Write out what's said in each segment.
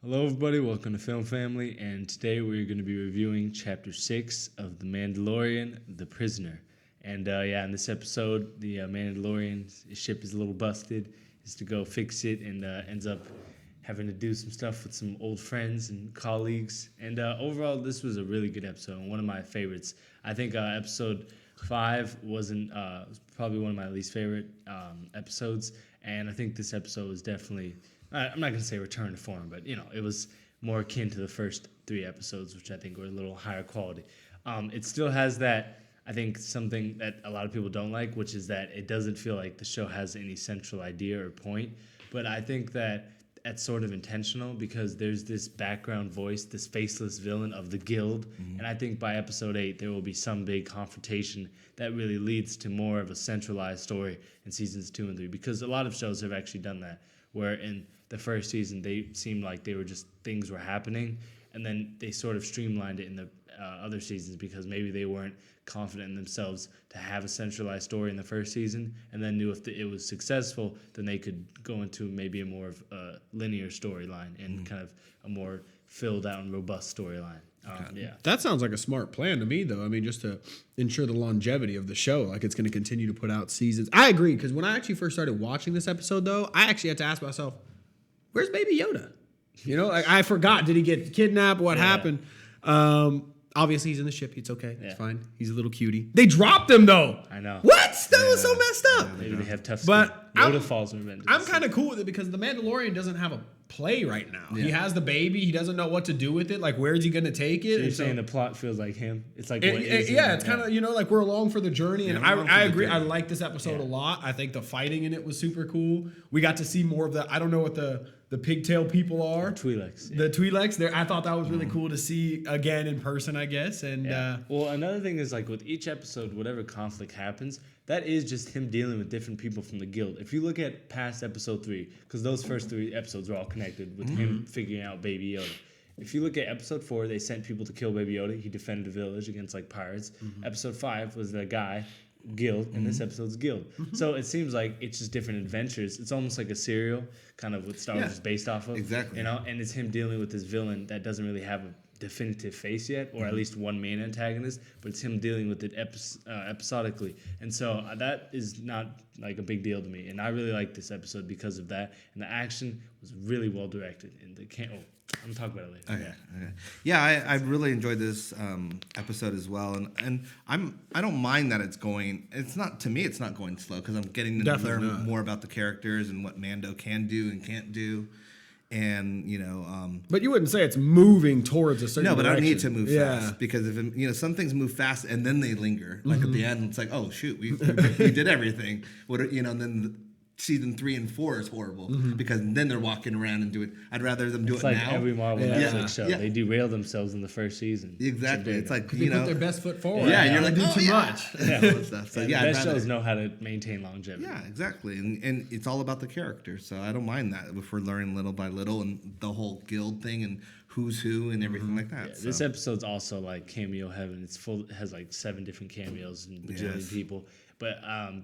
Hello, everybody. Welcome to Film Family, and today we're going to be reviewing Chapter 6 of The Mandalorian, The Prisoner. And in this episode, the Mandalorian's ship is a little busted. Is to go fix it, and ends up having to do some stuff with some old friends and colleagues. And overall, this was a really good episode, and one of my favorites. I think episode 5 was probably one of my least favorite episodes, and I think this episode was definitely... I'm not going to say return to form, but, it was more akin to the first 3 episodes, which I think were a little higher quality. It still has that, I think, something that a lot of people don't like, which is that it doesn't feel like the show has any central idea or point. But I think that that's sort of intentional because there's this background voice, this faceless villain of the guild. Mm-hmm. And I think by episode 8, there will be some big confrontation that really leads to more of a centralized story in seasons 2 and 3. Because a lot of shows have actually done that, where in the first season, they seemed like they were just things were happening, and then they sort of streamlined it in the other seasons because maybe they weren't confident in themselves to have a centralized story in the first season, and then knew if it was successful, then they could go into maybe a more linear storyline and kind of a more filled out and robust storyline. That sounds like a smart plan to me, though. I mean, just to ensure the longevity of the show, like it's going to continue to put out seasons. I agree, because when I actually first started watching this episode, though, I actually had to ask myself, where's Baby Yoda? Like I forgot. Did he get kidnapped? What happened? Obviously, he's in the ship. It's okay. It's fine. He's a little cutie. They dropped him, though. I know. What? That was so messed up. Maybe they have tough skin. But Yoda falls in revenge. I'm kind of cool with it because the Mandalorian doesn't have a play right now. Yeah. He has the baby. He doesn't know what to do with it. Like, where's he going to take it? So you're saying the plot feels like him? It's like it's kind of, like we're along for the journey. And I agree. I like this episode a lot. I think the fighting in it was super cool. We got to see more of the, I don't know what the pigtail people are. The Twi'leks. The Twi'leks. I thought that was really cool to see again in person, I guess. And well, another thing is, like, with each episode, whatever conflict happens, that is just him dealing with different people from the guild. If you look at past episode 3, because those first 3 episodes are all connected with him figuring out Baby Yoda. If you look at episode 4, they sent people to kill Baby Yoda. He defended a village against, like, pirates. Episode 5 was the guy... guild, and this episode's guild. So it seems like it's just different adventures. It's almost like a serial, kind of what Star Wars is based off of. Exactly. And it's him dealing with this villain that doesn't really have a definitive face yet, or at least one main antagonist, but it's him dealing with it episodically. And so that is not like a big deal to me. And I really like this episode because of that. And the action was really well directed. And I'm gonna talk about it later. Okay. Yeah, I really enjoyed this episode as well, and I don't mind that it's going. It's not, to me, it's not going slow because I'm getting to learn more about the characters and what Mando can do and can't do, and But you wouldn't say it's moving towards a certain. No, but direction. I need to move fast because if some things move fast and then they linger, like at the end, it's like, oh shoot, we did everything. And then. Season 3 and 4 is horrible because then they're walking around and doing. I'd rather them do it's it like now. Every Marvel Netflix show, they derail themselves in the first season. Exactly, it's like they put their best foot forward. Yeah, you're like, do too much. Stuff. So the best shows know how to maintain longevity. Yeah, exactly, and it's all about the character. So I don't mind that if we're learning little by little and the whole guild thing and who's who and everything like that. Yeah, this episode's also like cameo heaven. It's full. It has like 7 different cameos and bajillion people. But,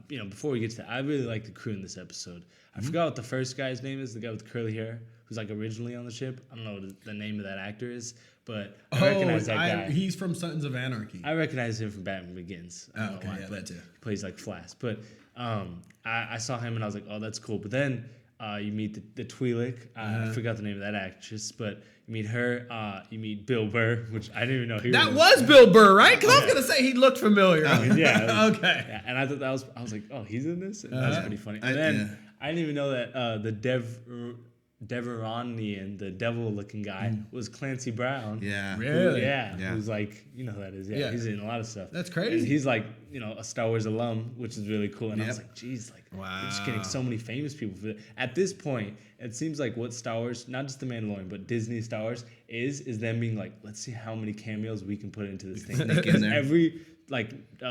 before we get to that, I really like the crew in this episode. I forgot what the first guy's name is, the guy with the curly hair, who's like originally on the ship. I don't know what the name of that actor is, but I recognize that guy. He's from Sons of Anarchy. I recognize him from Batman Begins. I don't know why, that too. He plays like Flash. But I saw him and I was like, oh, that's cool. But then you meet the Twi'lek. I forgot the name of that actress, but you meet her. You meet Bill Burr, which I didn't even know he was. That was Bill Burr, right? Because I was going to say he looked familiar. Okay. Yeah, and I thought I was like, oh, he's in this? And that's pretty funny. And then I didn't even know that the Deveronian, the devil-looking guy, was Clancy Brown. Yeah. Really? Yeah. Who's like, you know who that is. Yeah. He's in a lot of stuff. That's crazy. And he's like, a Star Wars alum, which is really cool. And I was like, geez, like, we're just getting so many famous people for it. At this point, it seems like what Star Wars, not just The Mandalorian, but Disney Star Wars is them being like, let's see how many cameos we can put into this thing. Because every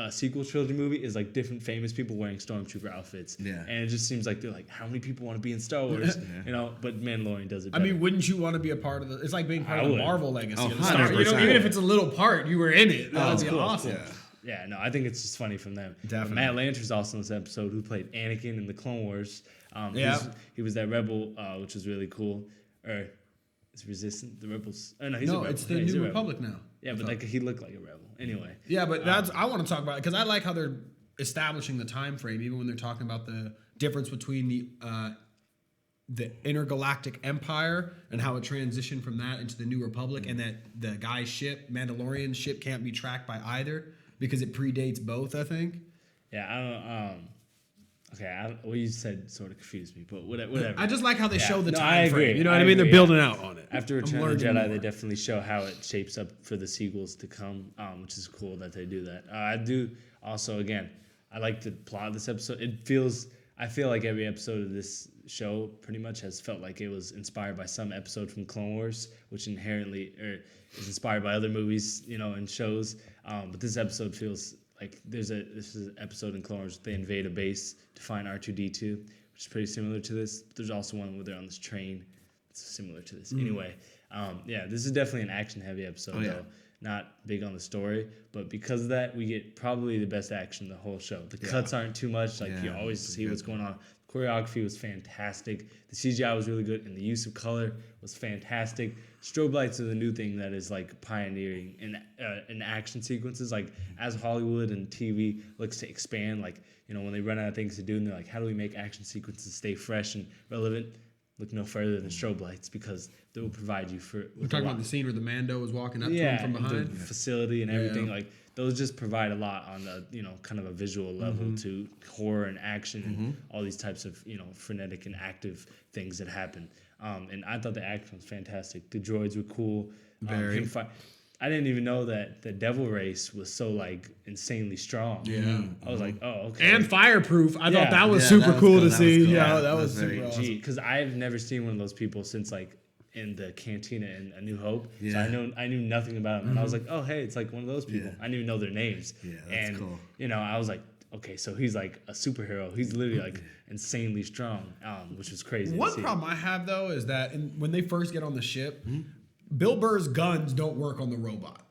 sequel trilogy movie is like different famous people wearing stormtrooper outfits. Yeah. And it just seems like they're like, how many people want to be in Star Wars? But Mandalorian does it better. I mean, wouldn't you want to be a part of the? It's like being part of the Marvel legacy. Oh, of the Star Wars. Even if it's a little part, you were in it. That'd be cool. awesome. Yeah, no, I think it's just funny from them. Definitely. Matt Lanter's also in this episode, who played Anakin in the Clone Wars. He was that rebel, which was really cool. It's Resistance, the Rebels. Oh no, he's a No, rebel. it's the Yeah, he's a New rebel. Republic now. Yeah, but like he looked like a rebel. Anyway. Yeah, but I want to talk about it because I like how they're establishing the time frame, even when they're talking about the difference between the intergalactic empire and how it transitioned from that into the New Republic, and that the guy's ship, Mandalorian ship, can't be tracked by either because it predates both. I think. Yeah, I don't. Okay, what you said sort of confused me, but whatever. I just like how they show the No, time I agree. frame. You know I what I mean? agree, They're building out on it. After I'm Return of the learning Jedi, more. they definitely show how it shapes up for the sequels to come, which is cool that they do that. I do also, again, I like the plot of this episode. I feel like every episode of this show pretty much has felt like it was inspired by some episode from Clone Wars, which inherently is inspired by other movies, and shows. But this episode feels like this is an episode in Clone Wars they invade a base to find R2-D2, which is pretty similar to this. But there's also one where they're on this train. It's similar to this. Anyway, this is definitely an action-heavy episode, though. Not big on the story, but because of that, we get probably the best action in the whole show. The cuts aren't too much. Like, you always see what's going on. The choreography was fantastic. The CGI was really good, and the use of color was fantastic. Strobe lights are the new thing that is, like, pioneering in action sequences. Like, as Hollywood and TV looks to expand, like, when they run out of things to do, and they're like, how do we make action sequences stay fresh and relevant? Look no further than strobe lights because they will provide you for. We're talking about the scene where the Mando was walking up to him from behind. The facility and everything. Like those just provide a lot on the kind of a visual level to horror and action and all these types of frenetic and active things that happen. And I thought the action was fantastic. The droids were cool. Very. I didn't even know that the Devil Race was so like insanely strong. Yeah. I was like, oh, okay. And fireproof. I thought that was Yeah, super that was cool cool. to That see. was cool. Yeah, Yeah, that was very super awesome. Because I've never seen one of those people since like in the cantina in A New Hope. Yeah. So I knew nothing about them. And I was like, oh, hey, it's like one of those people. Yeah. I didn't even know their names. Yeah, that's cool. I was like, okay, so he's like a superhero. He's literally like insanely strong, which was crazy. One problem I have though is that when they first get on the ship, Bill Burr's guns don't work on the robot.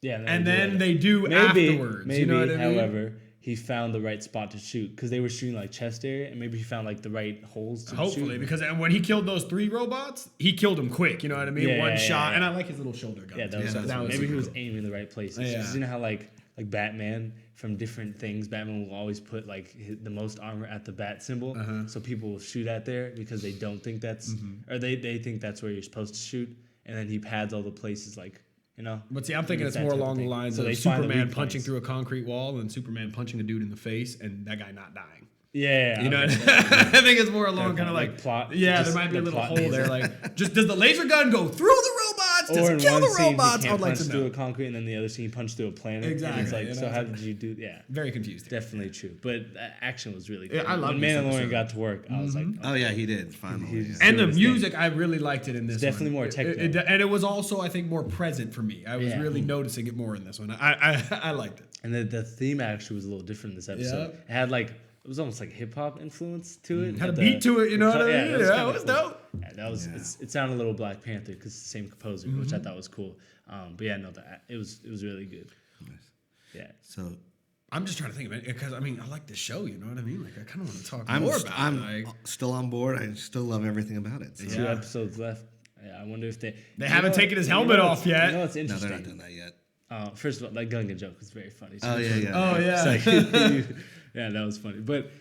Yeah, And then they do maybe, afterwards. Maybe, you know what I mean? however, he found the right spot to shoot because they were shooting like chest area, and maybe he found like the right holes to Hopefully, shoot. because when he killed those 3 robots, he killed them quick. You know what I mean? Yeah, One yeah, shot, yeah. and I like his little shoulder gun. Yeah, that was, that was maybe super he was cool. aiming in the right places. Yeah. Because you know how like Batman from different things, Batman will always put like the most armor at the bat symbol, so people will shoot at there because they don't think that's or they think that's where you're supposed to shoot, and then he pads all the places like. But see, I'm thinking it's that more type of along the thing. lines So they of find the Superman weak punching points. through a concrete wall and Superman punching a dude in the face and that guy not dying. Yeah, You know, okay. I think it's more along kind of like like plot- Yeah, just there might be a the little plot hole there. Like, just does the laser gun go through the robots? Does Or it in kill one the scene, robots? he I'd can't like punch to through know. a concrete, and then the other scene he punched through a planet. Exactly, And it's like, you so know, how it's did you do? Yeah, Very confused. definitely true. But action was really good. Yeah, I love when this Mandalorian episode. got to work, I was like, Oh yeah, he did finally. He's- yeah. And the doing his thing. music, I really liked it in this. definitely one. more techno. And it was also, I think, more present for me. I was Yeah. really noticing it more in this one. I liked it. And the theme actually was a little different in this episode. Yeah. It had like it was almost like hip hop influence to it. Had a At beat to it, you know what I mean? that was Yeah, kinda it was cool. dope. Yeah, that was it sounded a little Black Panther because it's the same composer, which I thought was cool. But yeah, no, it was really good. Yeah. So I'm just trying to think of it because I like the show. You know what I mean? Like I kind of want to talk I'm more about I'm it. Like, still on board. I still love everything about it. So. Yeah. 2 episodes left. Yeah, I wonder if they haven't taken his helmet off yet. You know what's No, interesting? they're not doing that yet. First of all, that Gunga joke was very funny. Oh yeah. Oh yeah. It's like, yeah, that was funny. But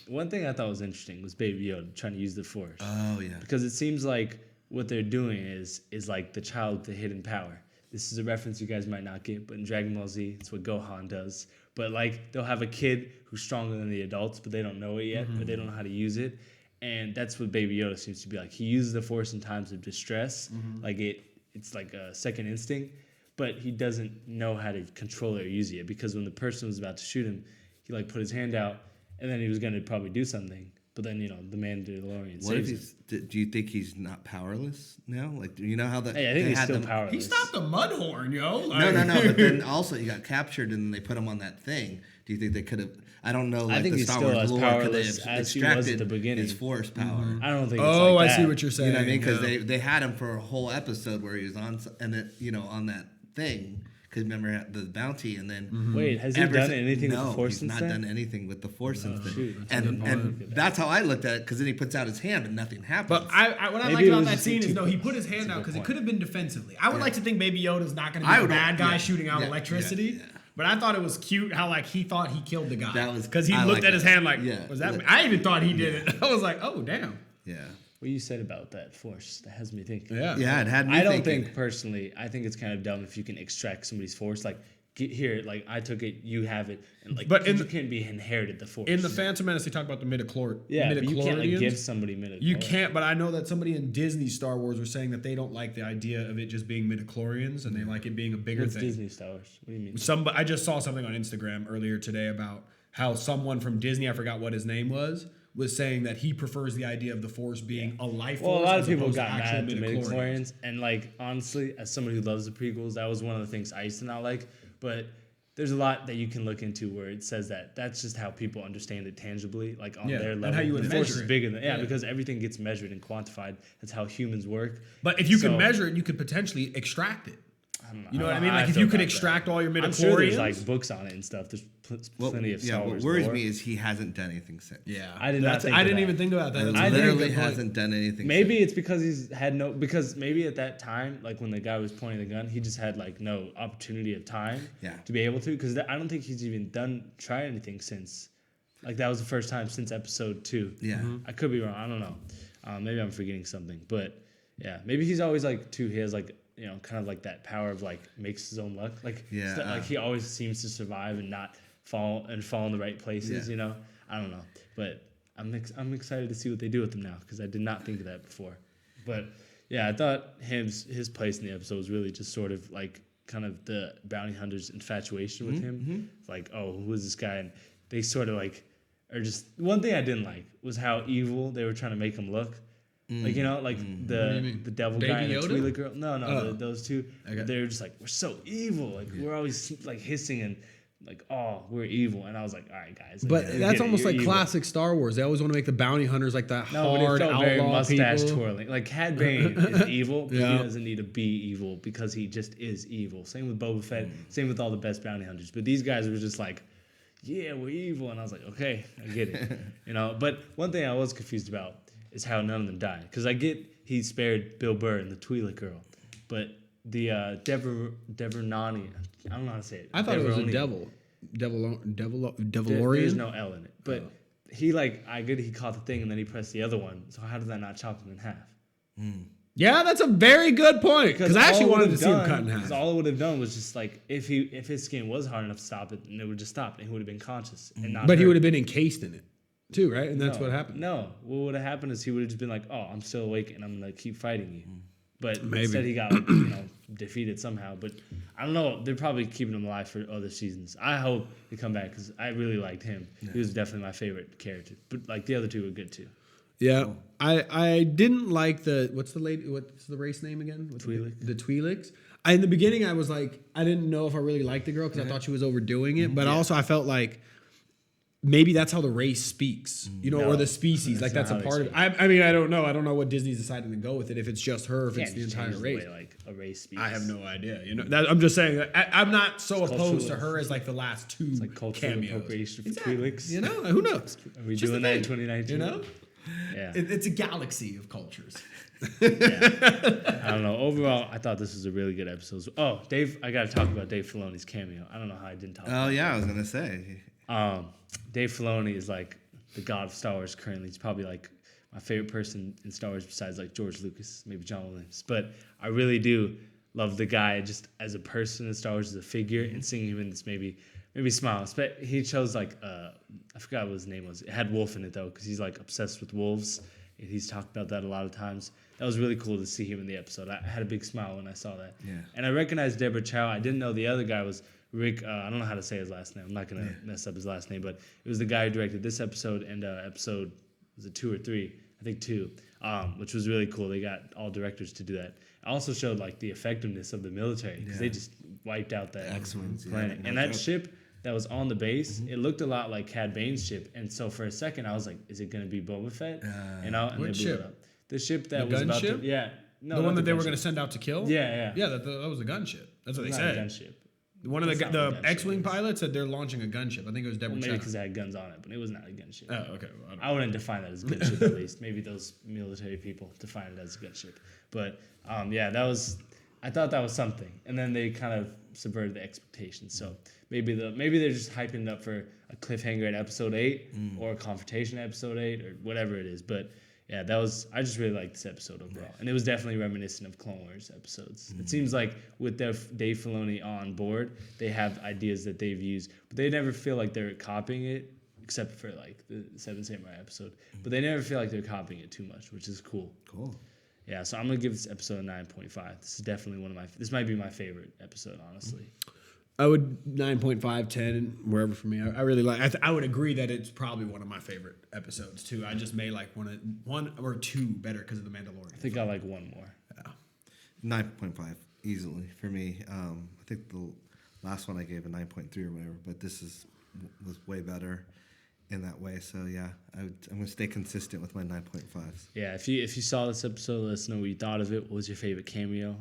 one thing I thought was interesting was Baby Yoda trying to use the Force. Oh yeah. Because it seems like what they're doing is like the child with the hidden power. This is a reference you guys might not get, but in Dragon Ball Z, it's what Gohan does. But like they'll have a kid who's stronger than the adults, but they don't know it yet, but they don't know how to use it. And that's what Baby Yoda seems to be like. He uses the Force in times of distress, like it's like a second instinct, but he doesn't know how to control it or use it because when the person was about to shoot him, he like put his hand out, and then he was gonna probably do something. But then the Mandalorian What if saves him. do you think he's not powerless now? Like, do you know how that? Hey, I think they he's had still them- powerless. He stopped the mud horn, yo. No. But then also he got captured and they put him on that thing. Do you think they could have? I don't know. Like think the he's Star still Wars as lore, could they powerless have as he was at extracted the beginning. his Force power? I don't think. Oh, it's like I see that. what you're saying. You know what I mean? Because Yeah. they had him for a whole episode where he was on and it on that thing. because remember the bounty, and then Wait, has he done anything with the Force he's since not then? done anything with the Force since then. Shoot, and that's how I looked at it, because then he puts out his hand and nothing happens. But what I Maybe like it about was that just scene is, too no, he quick. put his hand That's a out good because it point. could have been defensively. I would like to think Baby Yoda's not going to be I the would- bad guy yeah, shooting out yeah, electricity. yeah. But I thought it was cute how like he thought he killed the guy. That was- because he I looked like at his that. hand like, Yeah. was that? Me? I even thought he did it. I was like, oh damn. yeah, What you said about that Force, that has me thinking. yeah, it had me. I don't thinking. think personally. I think it's kind of dumb if you can extract somebody's Force. Like, get here, like I took it, you have it, and like, But you can't be inherited the Force. In the Phantom Menace, they talk about the midichlorians. yeah, but you can't like give somebody midichlorians. You can't, but I know that somebody in Disney Star Wars was saying that they don't like the idea of it just being midichlorians and they like it being a bigger What's thing. Disney Star Wars? What do you mean? I just saw something on Instagram earlier today about how someone from Disney, I forgot what his name was saying that he prefers the idea of the Force being a life force. Well, a lot of as people opposed to got mad actual at the midichlorians, and like honestly, as somebody who loves the prequels, that was one of the things I used to not like. But there's a lot that you can look into where it says that that's just how people understand it tangibly, like on their level. and how you would the Force measure is it. bigger than because everything gets measured and quantified. That's how humans work. But if you So- can measure it, you could potentially extract it. I don't know. You know I what I don't mean? know how Like if feel you could about extract that. all your midichlorians. I'm sure there's like books on it and stuff. There's plenty of Star What Wars worries lore. me is he hasn't done anything since. Yeah, I did not think I of didn't that. even think about that. That's I a think- very Literally good point. hasn't done anything. Maybe since. it's because he's had no, because maybe at that time, like when the guy was pointing the gun, he just had like no opportunity of time to be able to. Because I don't think he's even tried anything since. Like that was the first time since episode 2. Yeah. I could be wrong. I don't know. Maybe I'm forgetting something. But yeah, maybe he's always like too. He has like kind of like that power of like makes his own luck. Like like he always seems to survive and not fall in the right places. Yeah. I don't know, but I'm excited to see what they do with him now because I did not think of that before. But yeah, I thought his place in the episode was really just sort of like kind of the bounty hunter's infatuation with him. Like, oh, who is this guy? And they sort of like are just one thing I didn't like was how evil they were trying to make him look. Like the devil Baby guy and the Yoda? Twi'lek girl. No, those two. Okay. They were just like, we're so evil. Like we're always like hissing and like, oh, we're evil. And I was like, all right, guys. Like, But I get that's it, almost you're like evil. classic Star Wars. They always want to make the bounty hunters like that No, but it hard felt very outlaw mustache people. twirling. Like Cad Bane is evil, but Yeah. he doesn't need to be evil because he just is evil. Same with Boba Fett. Same with all the best bounty hunters. But these guys were just like, yeah, we're evil. And I was like, okay, I get it. But one thing I was confused about is how none of them died. Because I get he spared Bill Burr and the Twi'lek girl, but the Devernani, I don't know how to say it. I thought it was a Deveroni. Devilorian. There's no L in it, but he I get he caught the thing and then he pressed the other one. So how did that not chop him in half? Yeah, that's a very good point. Because I actually wanted to see him cut in half. Because all it would have done was just like if his skin was hard enough to stop it, and it would just stop, and he would have been conscious and not. But he hurt. would have been encased in it, too, right? And that's what happened. No, what would have happened is he would have just been like, "Oh, I'm still awake, and I'm gonna keep fighting you." But Maybe. instead, he got defeated somehow. But I don't know. They're probably keeping him alive for other seasons. I hope they come back because I really liked him. Yeah. He was definitely my favorite character. But like the other two were good too. Yeah, I didn't like what's the race name again? Twi'lek. The Twi'leks. In the beginning, I was like, I didn't know if I really liked the girl because I thought she was overdoing it. But also, I felt like maybe that's how the race speaks, or the species. Like that's a part of it. I mean, I don't know. I don't know what Disney's deciding to go with it. If it's just her, if it's the entire race. The way, like a race speaks. I have no idea. I'm just saying. I'm not so opposed to her as like the last two it's like cultural cameos. appropriation for Exactly. Twi'leks. Who knows? Are we Just doing a that in thing, 2019? Yeah. It's a galaxy of cultures. I don't know. Overall, I thought this was a really good episode. Oh, Dave, I got to talk about Dave Filoni's cameo. I don't know how I didn't talk about it. Oh, yeah, I was going to say. Dave Filoni is like the god of Star Wars currently. He's probably like my favorite person in Star Wars besides like George Lucas, maybe John Williams. But I really do love the guy just as a person in Star Wars, as a figure, and seeing him in this maybe smiles. But he chose like I forgot what his name was. It had wolf in it though, because he's like obsessed with wolves. And he's talked about that a lot of times. That was really cool to see him in the episode. I had a big smile when I saw that. Yeah. And I recognized Deborah Chow. I didn't know the other guy was Rick. I don't know how to say his last name. I'm not gonna mess up his last name, but it was the guy who directed this episode and episode, was it 2 or 3? I think 2. Which was really cool. They got all directors to do that. It also showed like the effectiveness of the military because they just wiped out that X-Wings, planet. And that ship that was on the base, it looked a lot like Cad Bane's ship. And so for a second, I was like, is it going to be Boba Fett? And what they blew ship? it up. The ship that The was gun about ship? to... Yeah. No, the not one that they were gun going to ship. send out to kill? Yeah. Yeah, that was the gun ship. That's what they Not said. a gun ship. One of That's not what the gunship X-wing is. pilots said they're launching a gunship. I think it was Deborah Well, maybe Chow. because it had guns on it, but it was not a gunship. Oh, okay. Well, I wouldn't define that as a gunship at least. Maybe those military people define it as a gunship. But yeah, I thought that was something. And then they kind of subverted the expectations. So maybe they're just hyping it up for a cliffhanger at episode 8 or a confrontation at episode 8 or whatever it is. But yeah, I just really liked this episode overall. And it was definitely reminiscent of Clone Wars episodes. It seems like with Dave Filoni on board, they have ideas that they've used, but they never feel like they're copying it, except for like the Seven Samurai episode. But they never feel like they're copying it too much, which is cool. Cool. Yeah, so I'm going to give this episode a 9.5. This is definitely this might be my favorite episode, honestly. I would 9.5, 10, wherever for me. I really like. I would agree that it's probably one of my favorite episodes too. I just may like one or two better because of the Mandalorian. I think I like one more. Yeah. 9.5 easily for me. I think the last one I gave a 9.3 or whatever, but this was way better in that way. So yeah, I'm gonna stay consistent with my 9.5s. Yeah, if you saw this episode, let us know what you thought of it. What was your favorite cameo?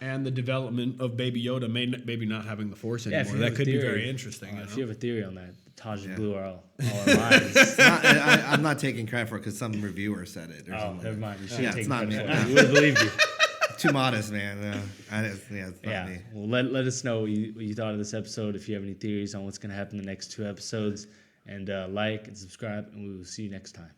And the development of Baby Yoda maybe not having the Force Yeah, anymore. That could be very interesting. If you have a theory on that, Taj Yeah. blew all our minds. I'm not taking credit for it because some reviewer said it. Or Oh, something never like mind. You that. should have Yeah, it's taken not me. credit for it. We would have believed you. Too modest, man. It's not Yeah. me. Well, let us know what you thought of this episode. If you have any theories on what's going to happen in the next 2 episodes. And like and subscribe, and we will see you next time.